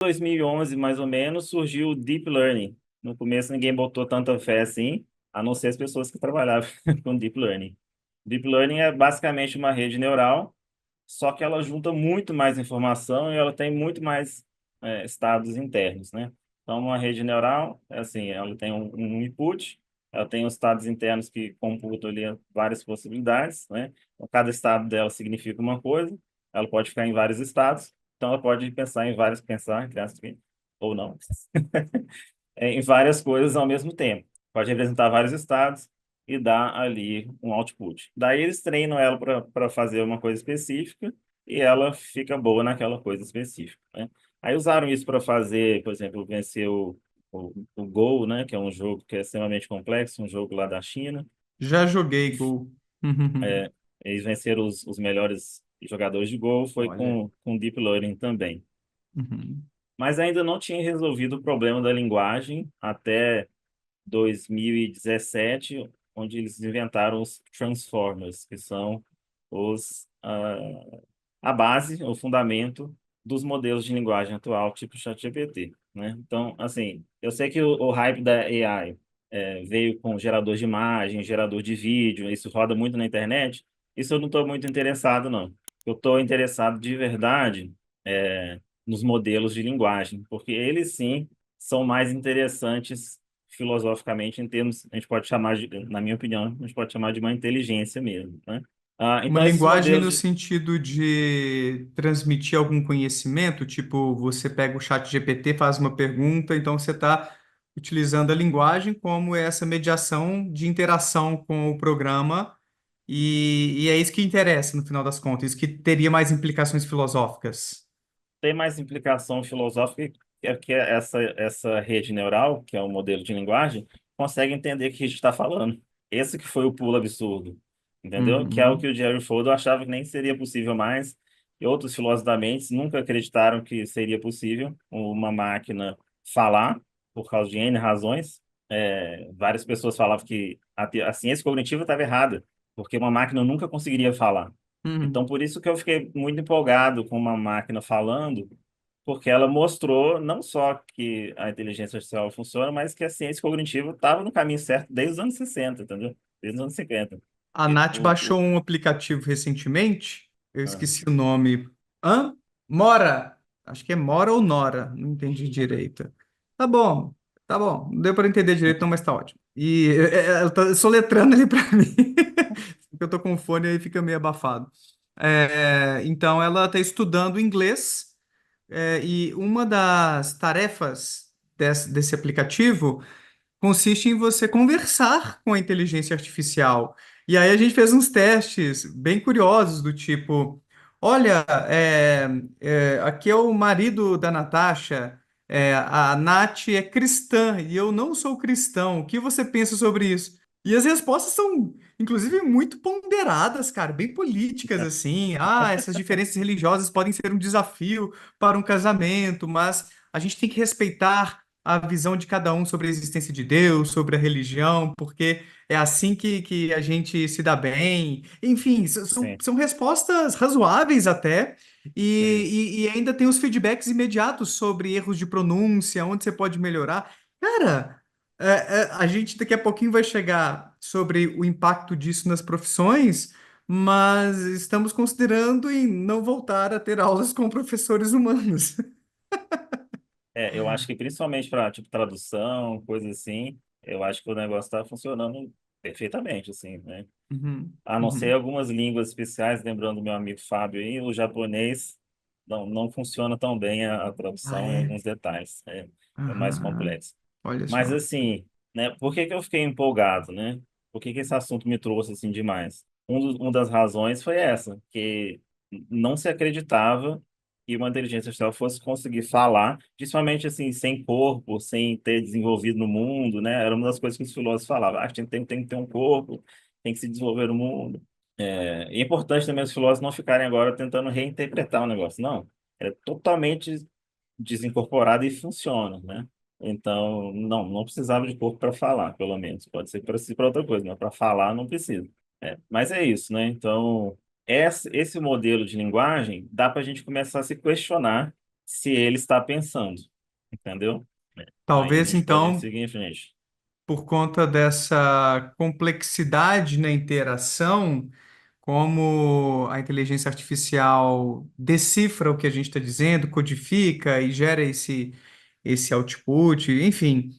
2011, mais ou menos, surgiu o Deep Learning. No começo ninguém botou tanta fé assim, a não ser as pessoas que trabalhavam com Deep Learning. Deep Learning é basicamente uma rede neural, só que ela junta muito mais informação e ela tem muito mais estados internos, né? Então, uma rede neural, é assim, ela tem um input, ela tem os estados internos que computam ali várias possibilidades, né? Então, cada estado dela significa uma coisa, ela pode ficar em vários estados, então ela pode pensar em várias, pensar, entre aspas, ou não, em várias coisas ao mesmo tempo. Pode representar vários estados e dar ali um output. Daí eles treinam ela para fazer uma coisa específica e ela fica boa naquela coisa específica, né? Aí usaram isso para fazer, por exemplo, vencer o Go, né? Que é um jogo que é extremamente complexo, um jogo lá da China. Já joguei Go. É, eles venceram os melhores jogadores de Go, foi Olha. com Deep Learning também. Uhum. Mas ainda não tinha resolvido o problema da linguagem até 2017, onde eles inventaram os Transformers, que são a base, o fundamento dos modelos de linguagem atual, tipo ChatGPT, né? Então, assim, eu sei que o hype da AI veio com gerador de imagem, gerador de vídeo, isso roda muito na internet. Isso eu não estou muito interessado, não. Eu estou interessado de verdade nos modelos de linguagem, porque eles sim são mais interessantes filosoficamente em termos, a gente pode chamar de, na minha opinião, a gente pode chamar de uma inteligência mesmo, né? Uma Então, esses linguagem modelos no de, sentido de transmitir algum conhecimento, tipo, você pega o chat GPT, faz uma pergunta, então você está utilizando a linguagem como essa mediação de interação com o programa, e é isso que interessa no final das contas, isso que teria mais implicações filosóficas. tem mais implicação filosófica que é essa rede neural, que é um modelo de linguagem, consegue entender o que a gente está falando. Esse que foi o pulo absurdo, entendeu? Que é o que Uhum. o Jerry Fodor achava que nem seria possível mais, e outros filósofos da mente nunca acreditaram que seria possível uma máquina falar, por causa de N razões. Várias pessoas falavam que a ciência cognitiva estava errada, porque uma máquina nunca conseguiria falar. Então, Uhum. por isso que eu fiquei muito empolgado com uma máquina falando, porque ela mostrou não só que a inteligência artificial funciona, mas que a ciência cognitiva estava no caminho certo desde os anos 60, entendeu? Desde os anos 50. A E Nath baixou um aplicativo recentemente, eu ah, esqueci o nome. Hã? Mora! Acho que é Mora ou Nora, não entendi direito. Tá bom, tá bom. Não deu para entender direito, não, mas tá ótimo. E ela tá soletrando ali para mim, porque eu tô com fone aí fica meio abafado. Então, ela está estudando inglês, e uma das tarefas desse aplicativo consiste em você conversar com a inteligência artificial. E aí a gente fez uns testes bem curiosos do tipo, olha, aqui é o marido da Natasha, a Nath é cristã e eu não sou cristão. O que você pensa sobre isso? E as respostas são, inclusive, muito ponderadas, cara, bem políticas, assim. Ah, essas diferenças religiosas podem ser um desafio para um casamento, mas a gente tem que respeitar a visão de cada um sobre a existência de Deus, sobre a religião, porque é assim que a gente se dá bem. Enfim, sim, são respostas razoáveis até, isso. e ainda tem os feedbacks imediatos sobre erros de pronúncia, onde você pode melhorar. Cara, a gente daqui a pouquinho vai chegar sobre o impacto disso nas profissões, mas estamos considerando em não voltar a ter aulas com professores humanos. Eu acho que principalmente para tipo tradução, coisa assim, eu acho que o negócio está funcionando perfeitamente, assim, né? Uhum, A não ser uhum. algumas línguas especiais, lembrando do meu amigo Fábio aí, o japonês não funciona tão bem a Ah, tradução em é? alguns detalhes, é mais Aham. complexo. Olha Mas só. assim, né, por que que eu fiquei empolgado, né? Por que que esse assunto me trouxe assim demais? Uma das razões foi essa, que não se acreditava que uma inteligência artificial fosse conseguir falar, principalmente assim, sem corpo, sem ter desenvolvido no mundo, né? Era uma das coisas que os filósofos falavam, tem que ter um corpo, tem que se desenvolver no mundo. E é importante também os filósofos não ficarem agora tentando reinterpretar o negócio, não. É totalmente desincorporado e funciona, né? Então, não precisava de corpo para falar, pelo menos. Pode ser para outra coisa, mas para falar não precisa. Mas é isso, né? Então, esse modelo de linguagem dá para a gente começar a se questionar se ele está pensando, entendeu? Aí a Talvez gente pode então, seguir em frente. por conta dessa complexidade na interação, como a inteligência artificial decifra o que a gente está dizendo, codifica e gera esse output, enfim,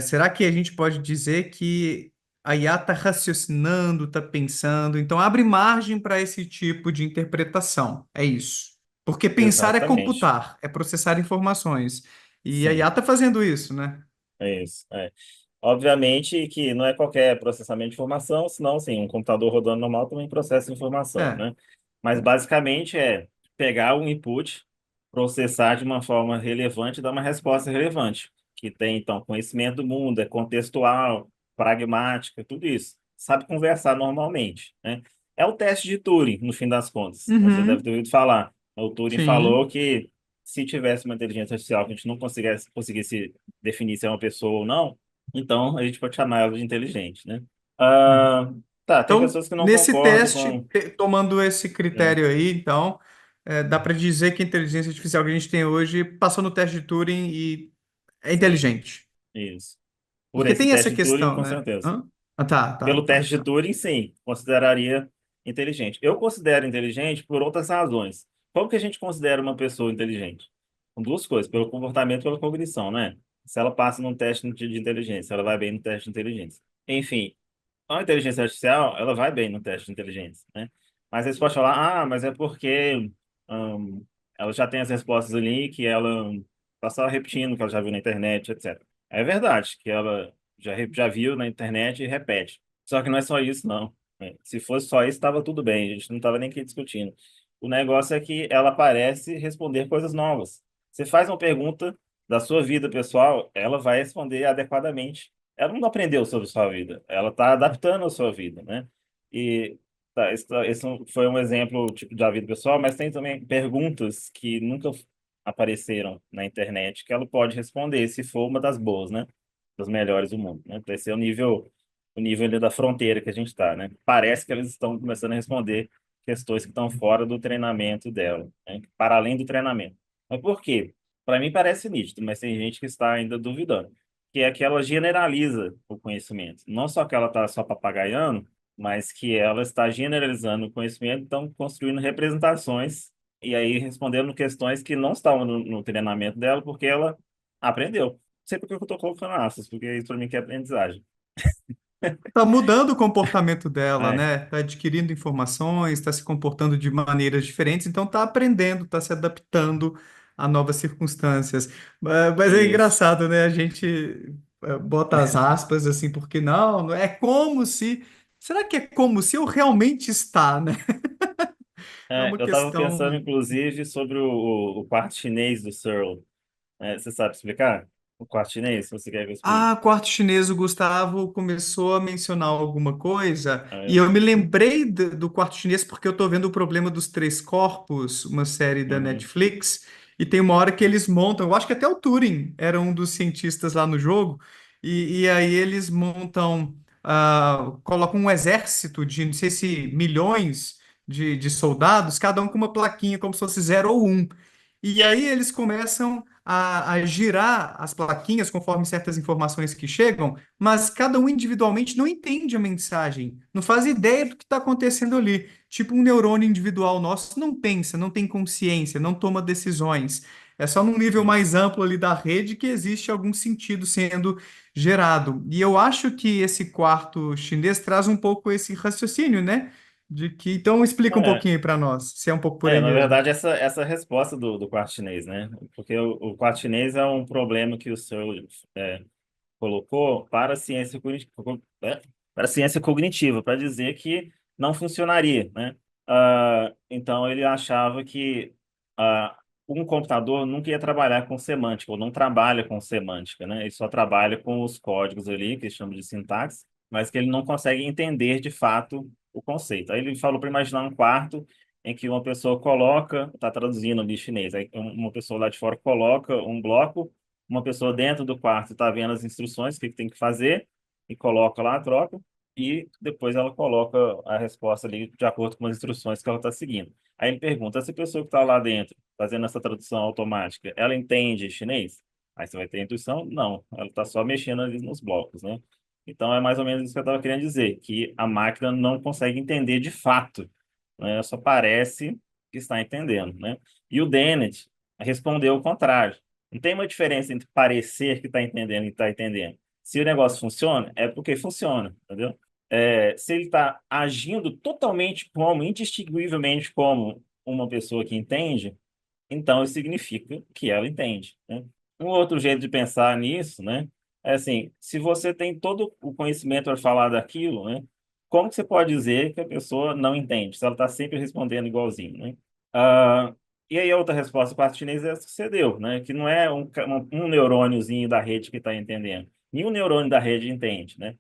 será que a gente pode dizer que a IA está raciocinando, está pensando, então abre margem para esse tipo de interpretação, é isso. Porque pensar é Exatamente. computar, é processar informações. E a IA Sim, está fazendo isso, né? é isso. Obviamente que não é qualquer processamento de informação, senão, sim, um computador rodando normal também processa informação, É. né? Mas basicamente é pegar um input, processar de uma forma relevante e dar uma resposta relevante, que tem, então, conhecimento do mundo, é contextual, pragmática, tudo isso. Sabe conversar normalmente, né? É o teste de Turing, no fim das contas. Você deve Uhum, ter ouvido falar. O Turing falou sim. que se tivesse uma inteligência artificial que a gente não conseguisse definir se é uma pessoa ou não, então, a gente pode chamar ela de inteligente, né? Uhum. Ah, tá, tem Então, pessoas que não nesse concordam teste, com... tomando esse né, critério aí, então, dá para dizer que a inteligência artificial que a gente tem hoje passou no teste de Turing e é sim, inteligente. isso. Por Porque esse tem essa teste de Turing, questão, com né? certeza. Hã? Ah, tá, tá, Pelo tá, teste de tá. Turing, sim, consideraria inteligente. Eu considero inteligente por outras razões. Como que a gente considera uma pessoa inteligente? Com duas coisas, pelo comportamento e pela cognição, né? Se ela passa num teste de inteligência, ela vai bem no teste de inteligência. Enfim, a inteligência artificial, ela vai bem no teste de inteligência, né? Mas aí você pode falar, mas é porque hum, ela já tem as respostas ali que ela está só repetindo o que ela já viu na internet, etc. É verdade que ela já viu na internet e repete. Só que não é só isso, não. Né? Se fosse só isso, estava tudo bem, a gente não estava nem aqui discutindo. O negócio é que ela parece responder coisas novas. Você faz uma pergunta da sua vida pessoal, ela vai responder adequadamente. Ela não aprendeu sobre sua vida, ela está adaptando a sua vida, né? E tá, esse foi um exemplo tipo da vida pessoal, mas tem também perguntas que nunca apareceram na internet que ela pode responder se for uma das boas, né? Das melhores do mundo, né? Esse é o nível ali da fronteira que a gente está, né? Parece que eles estão começando a responder questões que estão fora do treinamento dela, né? Para além do treinamento. Mas por quê? Para mim parece nítido, mas tem gente que está ainda duvidando que é que ela generaliza o conhecimento. Não só que ela está só papagaiando, mas que ela está generalizando o conhecimento, então construindo representações e aí respondendo questões que não estavam no treinamento dela, porque ela aprendeu. Não sei por que eu estou colocando aspas, porque isso para mim que é aprendizagem. Tá mudando o comportamento dela, É, né? Tá adquirindo informações, está se comportando de maneiras diferentes, então tá aprendendo, tá se adaptando a novas circunstâncias. Mas é isso. engraçado, né? A gente bota as aspas assim, porque não é como se. Será que é como se eu realmente está, né? É uma Eu estava pensando, questão. inclusive, sobre o quarto chinês do Searle. Você sabe explicar? O quarto chinês, se você quer que eu explique. Ah, quarto chinês, o Gustavo começou a mencionar alguma coisa, e É, eu me lembrei do quarto chinês porque eu tô vendo o problema dos três corpos, uma série da uhum, Netflix, e tem uma hora que eles montam, eu acho que até o Turing era um dos cientistas lá no jogo, e aí eles montam, colocam um exército de, não sei se milhões de soldados, cada um com uma plaquinha como se fosse 0 ou 1. E aí eles começam a girar as plaquinhas conforme certas informações que chegam, mas cada um individualmente não entende a mensagem, não faz ideia do que está acontecendo ali. Tipo um neurônio individual nosso não pensa, não tem consciência, não toma decisões. É só num nível mais isso. amplo ali da rede que existe algum sentido sendo gerado. E eu acho que esse quarto chinês traz um pouco esse raciocínio, né? De que, então explica um É, pouquinho aí para nós, se é um pouco por aí na mesmo. verdade, essa resposta do quarto chinês, né? Porque o quarto chinês é um problema que o senhor colocou para a ciência cognitiva, para a ciência cognitiva, para dizer que não funcionaria, né? Então, ele achava que um computador nunca ia trabalhar com semântica, ou não trabalha com semântica, né? Ele só trabalha com os códigos ali, que eles chamam de sintaxe, mas que ele não consegue entender de fato o conceito. Aí ele falou para imaginar um quarto em que uma pessoa coloca, está traduzindo ali chinês, aí uma pessoa lá de fora coloca um bloco, uma pessoa dentro do quarto está vendo as instruções, o que que tem que fazer, e coloca lá a troca. e depois ela coloca a resposta ali de acordo com as instruções que ela está seguindo. Aí ele pergunta, essa pessoa que está lá dentro, fazendo essa tradução automática, ela entende chinês? Aí você vai ter a intuição? Não, ela está só mexendo ali nos blocos, né? Então é mais ou menos isso que eu estava querendo dizer, que a máquina não consegue entender de fato, né? Só parece que está entendendo, né? E o Dennett respondeu o contrário. Não tem uma diferença entre parecer que está entendendo e está entendendo. Se o negócio funciona, é porque funciona, entendeu? Se ele está agindo totalmente como, indistinguivelmente como uma pessoa que entende, então isso significa que ela entende, né? Um outro jeito de pensar nisso, né, é assim, se você tem todo o conhecimento para falar daquilo, né, como que você pode dizer que a pessoa não entende, se ela está sempre respondendo igualzinho, né? Ah, e aí a outra resposta para o chinês é essa que você deu, né, que não é um neurôniozinho da rede que está entendendo. Nenhum neurônio da rede entende, né?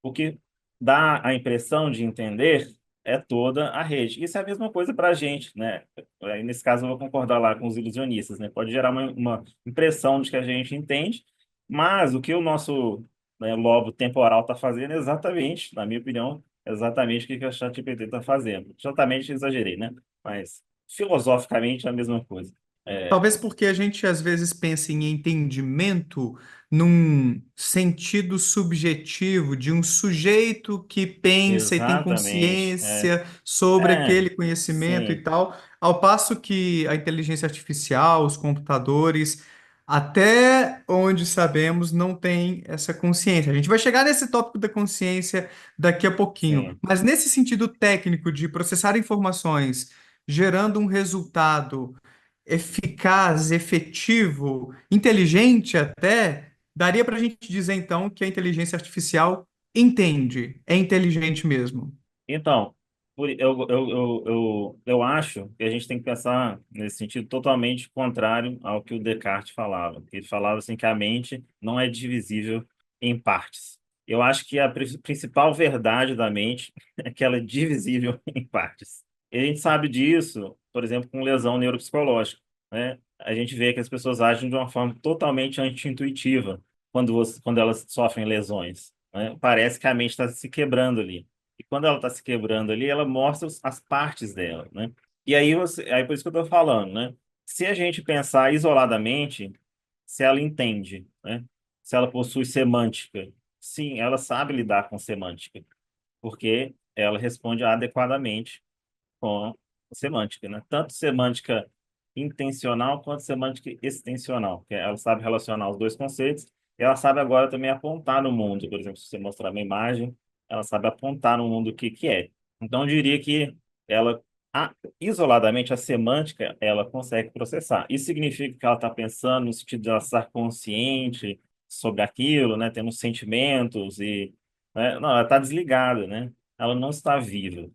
O que dá a impressão de entender é toda a rede. Isso é a mesma coisa para a gente, né? Aí, nesse caso, eu vou concordar lá com os ilusionistas, né? Pode gerar uma impressão de que a gente entende, mas o que o nosso, né, lobo temporal está fazendo é exatamente, na minha opinião, exatamente o que a ChatGPT está fazendo. Exatamente exagerei, né? Mas filosoficamente é a mesma coisa. É, Talvez porque a gente às vezes pensa em entendimento num sentido subjetivo de um sujeito que pensa e tem exatamente. consciência sobre aquele conhecimento e Sim, tal, ao passo que a inteligência artificial, os computadores, até onde sabemos, não têm essa consciência. A gente vai chegar nesse tópico da consciência daqui a pouquinho, sim, mas nesse sentido técnico de processar informações, gerando um resultado eficaz, efetivo, inteligente até, daria para a gente dizer então que a inteligência artificial entende, é inteligente mesmo. então, eu acho que a gente tem que pensar nesse sentido totalmente contrário ao que o Descartes falava. Ele falava assim que a mente não é divisível em partes. Eu acho que a principal verdade da mente é que ela é divisível em partes. E a gente sabe disso, por exemplo, com lesão neuropsicológica, né? A gente vê que as pessoas agem de uma forma totalmente anti-intuitiva quando elas sofrem lesões, né? Parece que a mente está se quebrando ali. E quando ela está se quebrando ali, ela mostra as partes dela, né? E aí aí por isso que eu estou falando, né? Se a gente pensar isoladamente, se ela entende, né? Se ela possui semântica, sim, ela sabe lidar com semântica, porque ela responde adequadamente com semântica, né? Tanto semântica intencional quanto semântica extensional, que ela sabe relacionar os dois conceitos, e ela sabe agora também apontar no mundo. Por exemplo, se você mostrar uma imagem, ela sabe apontar no mundo o que que é. Então, eu diria que ela, isoladamente, a semântica, ela consegue processar. Isso significa que ela está pensando no sentido de ela estar consciente sobre aquilo, né? Tendo sentimentos e, né? Não, ela está desligada, né? Ela não está viva,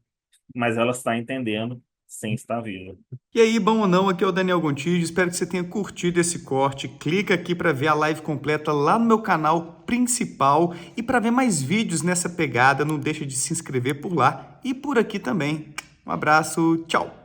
mas ela está entendendo sem estar viva. E aí, bom ou não, aqui é o Daniel Gontijo, espero que você tenha curtido esse corte. Clica aqui para ver a live completa lá no meu canal principal e para ver mais vídeos nessa pegada, não deixa de se inscrever por lá e por aqui também. Um abraço, tchau!